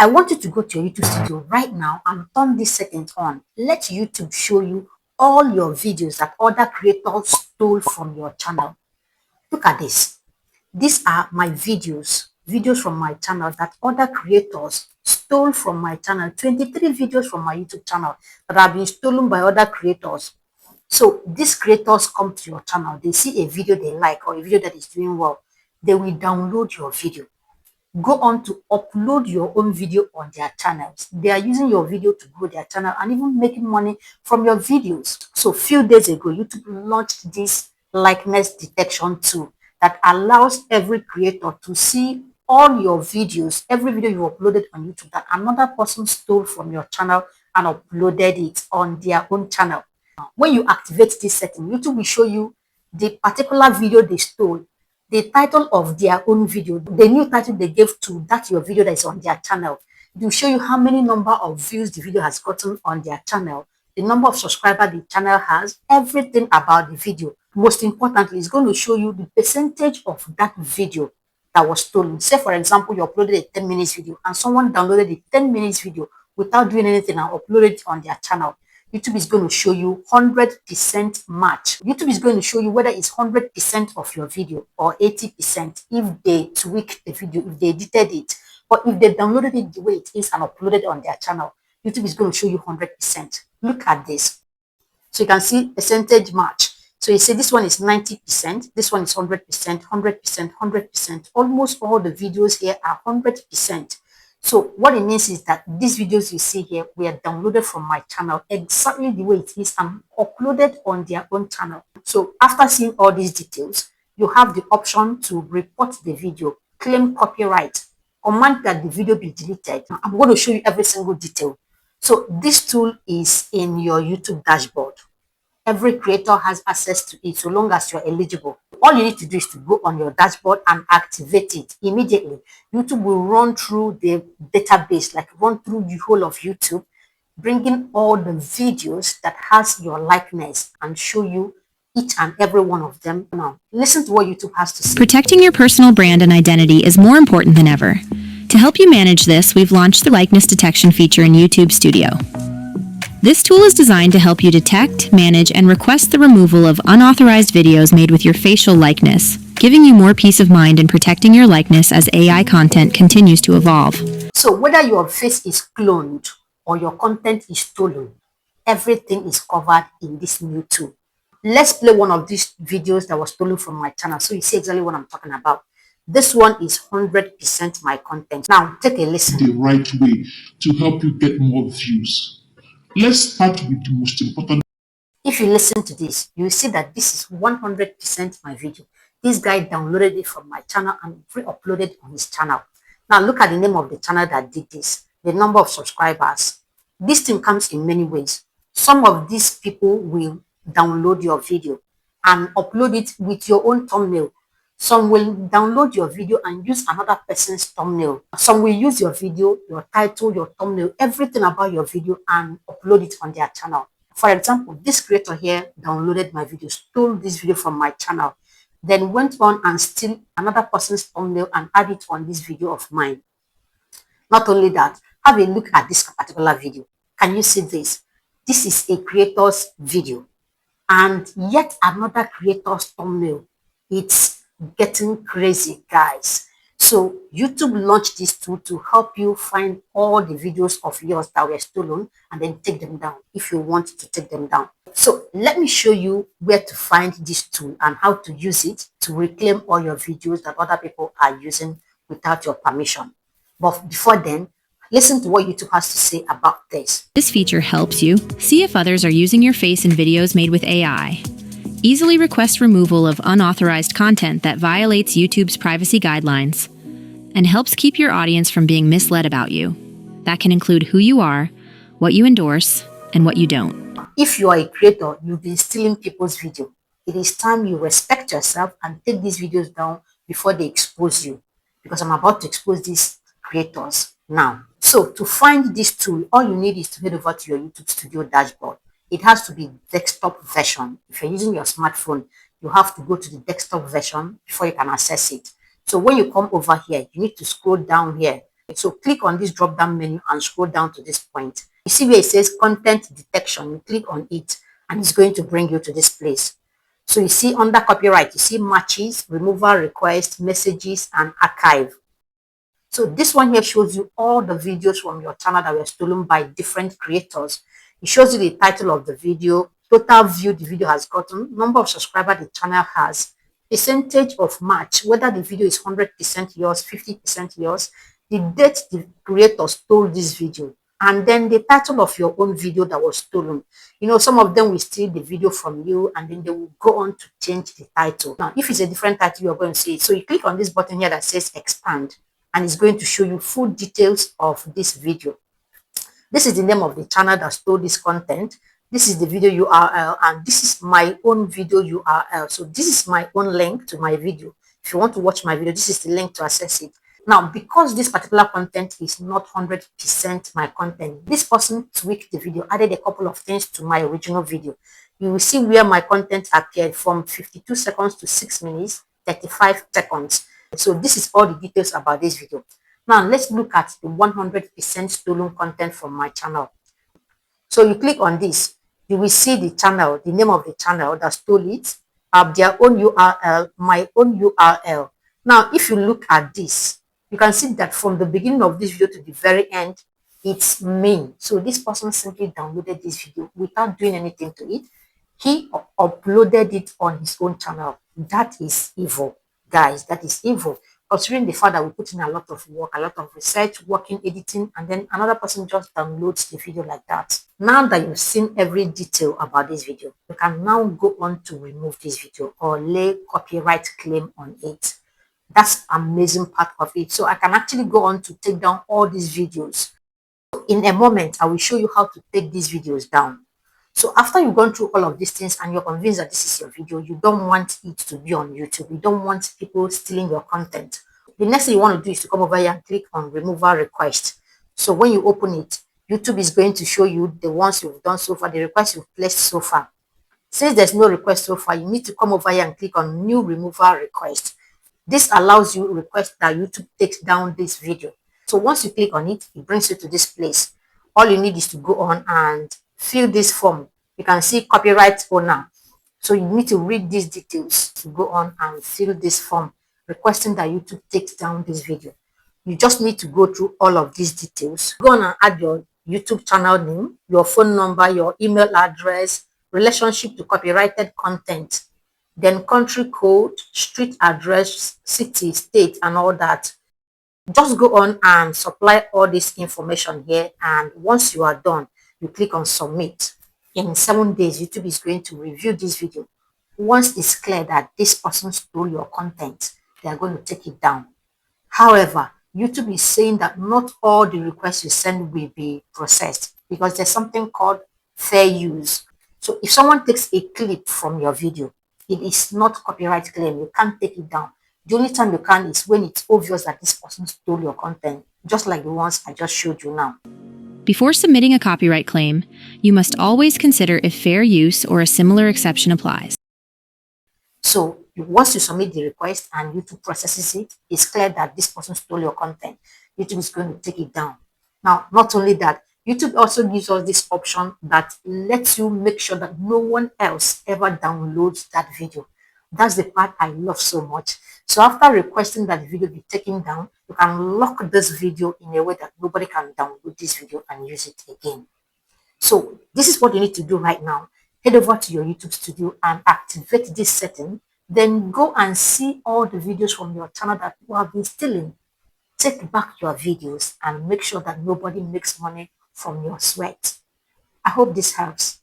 I want you to go to your YouTube studio right now and turn this setting on. Let YouTube show you all your videos that other creators stole from your channel. Look at this. These are my videos from my channel that other creators stole from my channel. 23 videos from my YouTube channel that have been stolen by other creators. So these creators come to your channel, they see a video they like or a video that is doing well, they will download your video. Go on to upload your own video on their channels. They are using your video to grow their channel and even making money from your videos. So few days ago, YouTube launched this likeness detection tool that allows every creator to see all your videos, every video you uploaded on YouTube that another person stole from your channel and uploaded it on their own channel. When you activate this setting, YouTube will show you the particular video they stole, the title of their own video, the new title they gave to that your video that is on their channel. It will show you how many number of views the video has gotten on their channel, the number of subscribers the channel has, everything about the video. Most importantly, it's going to show you the percentage of that video that was stolen. Say, for example, you uploaded a 10 minutes video and someone downloaded the 10 minutes video without doing anything and uploaded it on their channel. YouTube is going to show you 100% match. YouTube is going to show you whether it's 100% of your video or 80% if they tweak the video, if they edited it, or if they downloaded it the way it is and uploaded it on their channel. YouTube is going to show you 100%. Look at this. So you can see percentage match. So you see this one is 90%, this one is 100%, 100%, 100%. Almost all the videos here are 100%. So what it means is that these videos you see here were downloaded from my channel exactly the way it is and uploaded on their own channel. So after seeing all these details, you have the option to report the video, claim copyright, command that the video be deleted. I'm going to show you every single detail. So this tool is in your YouTube dashboard. Every creator has access to it so long as you're eligible. All you need to do is to go on your dashboard and activate it immediately. YouTube will run through the database, like run through the whole of YouTube, bringing all the videos that has your likeness and show you each and every one of them. Now, listen to what YouTube has to say. Protecting your personal brand and identity is more important than ever. To help you manage this, we've launched the likeness detection feature in YouTube Studio. This tool is designed to help you detect, manage, and request the removal of unauthorized videos made with your facial likeness, giving you more peace of mind and protecting your likeness as AI content continues to evolve. So whether your face is cloned or your content is stolen, everything is covered in this new tool. Let's play one of these videos that was stolen from my channel so you see exactly what I'm talking about. This one is 100% my content. Now take a listen. The right way to help you get more views. Let's start with the most important. If you listen to this, you will see that this is 100% my video. This guy downloaded it from my channel and re-uploaded on his channel. Now look at the name of the channel that did this, the number of subscribers. This thing comes in many ways. Some of these people will download your video and upload it with your own thumbnail. Some will download your video and use another person's thumbnail. Some will use your video, your title, your thumbnail, everything about your video and upload it on their channel. For example, this creator here downloaded my video, stole this video from my channel, then went on and steal another person's thumbnail and add it on this video of mine. Not only that, have a look at this particular video. Can you see this? This is a creator's video and yet another creator's thumbnail. It's getting crazy, guys. So YouTube launched this tool to help you find all the videos of yours that were stolen and then take them down if you want to take them down. So let me show you where to find this tool and how to use it to reclaim all your videos that other people are using without your permission. But before then, listen to what YouTube has to say about this. This feature helps you see if others are using your face in videos made with AI. Easily request removal of unauthorized content that violates YouTube's privacy guidelines and helps keep your audience from being misled about you. That can include who you are, what you endorse, and what you don't. If you are a creator, you've been stealing people's video. It is time you respect yourself and take these videos down before they expose you, because I'm about to expose these creators now. So to find this tool, all you need is to head over to your YouTube Studio dashboard. It has to be desktop version. If you're using your smartphone, you have to go to the desktop version before you can access it. So when you come over here, you need to scroll down here So click on this drop down menu and scroll down to this point. You see where it says content detection. You click on it and it's going to bring you to this place. So you see under copyright, you see matches, removal request, messages, and archive. So this one here shows you all the videos from your channel that were stolen by different creators. It shows you the title of the video, total view the video has gotten, number of subscribers the channel has, percentage of match, whether the video is 100% yours, 50% yours, the date the creator stole this video, and then the title of your own video that was stolen. You know, some of them will steal the video from you and then they will go on to change the title. Now, if it's a different title, you're going to see it. So you click on this button here that says expand and it's going to show you full details of this video. This is the name of the channel that stole this content. This is the video URL and this is my own video URL. So this is my own link to my video. If you want to watch my video, this is the link to access it. Now, because this particular content is not 100% my content, this person tweaked the video, added a couple of things to my original video. You will see where my content appeared from 52 seconds to 6 minutes, 35 seconds. So this is all the details about this video. Now let's look at the 100% stolen content from my channel. So you click on this, you will see the channel, the name of the channel that stole it, their own URL, my own URL. Now, if you look at this, you can see that from the beginning of this video to the very end, it's me. So this person simply downloaded this video without doing anything to it. He uploaded it on his own channel. That is evil, guys. That is evil. Considering the fact that we put in a lot of work, a lot of research, working, editing, and then another person just downloads the video like that. Now that you've seen every detail about this video, you can now go on to remove this video or lay copyright claim on it. That's amazing part of it. So I can actually go on to take down all these videos. In a moment, I will show you how to take these videos down. So after you've gone through all of these things and you're convinced that this is your video, you don't want it to be on YouTube. You don't want people stealing your content. The next thing you want to do is to come over here and click on removal request. So when you open it, YouTube is going to show you the ones you've done so far, the requests you've placed so far. Since there's no request so far, you need to come over here and click on new removal request. This allows you to request that YouTube takes down this video. So once you click on it, it brings you to this place. All you need is to go on and fill this form. You can see copyright owner. So you need to read these details to go on and fill this form requesting that YouTube takes down this video. You just need to go through all of these details. Go on and add your YouTube channel name, your phone number, your email address, relationship to copyrighted content, then country code, street address, city, state, and all that. Just go on and supply all this information here, and once you are done, you click on submit. In 7 days, YouTube is going to review this video. Once it's clear that this person stole your content, they are going to take it down. However, YouTube is saying that not all the requests you send will be processed because there's something called fair use. So if someone takes a clip from your video, it is not copyright claim. You can't take it down. The only time you can is when it's obvious that this person stole your content, just like the ones I just showed you now. Before submitting a copyright claim, you must always consider if fair use or a similar exception applies. So once you submit the request and YouTube processes it, it's clear that this person stole your content. YouTube is going to take it down. Now, not only that, YouTube also gives us this option that lets you make sure that no one else ever downloads that video. That's the part I love so much. So after requesting that the video be taken down, you can lock this video in a way that nobody can download this video and use it again. So this is what you need to do right now. Head over to your YouTube studio and activate this setting. Then go and see all the videos from your channel that you have been stealing. Take back your videos and make sure that nobody makes money from your sweat. I hope this helps.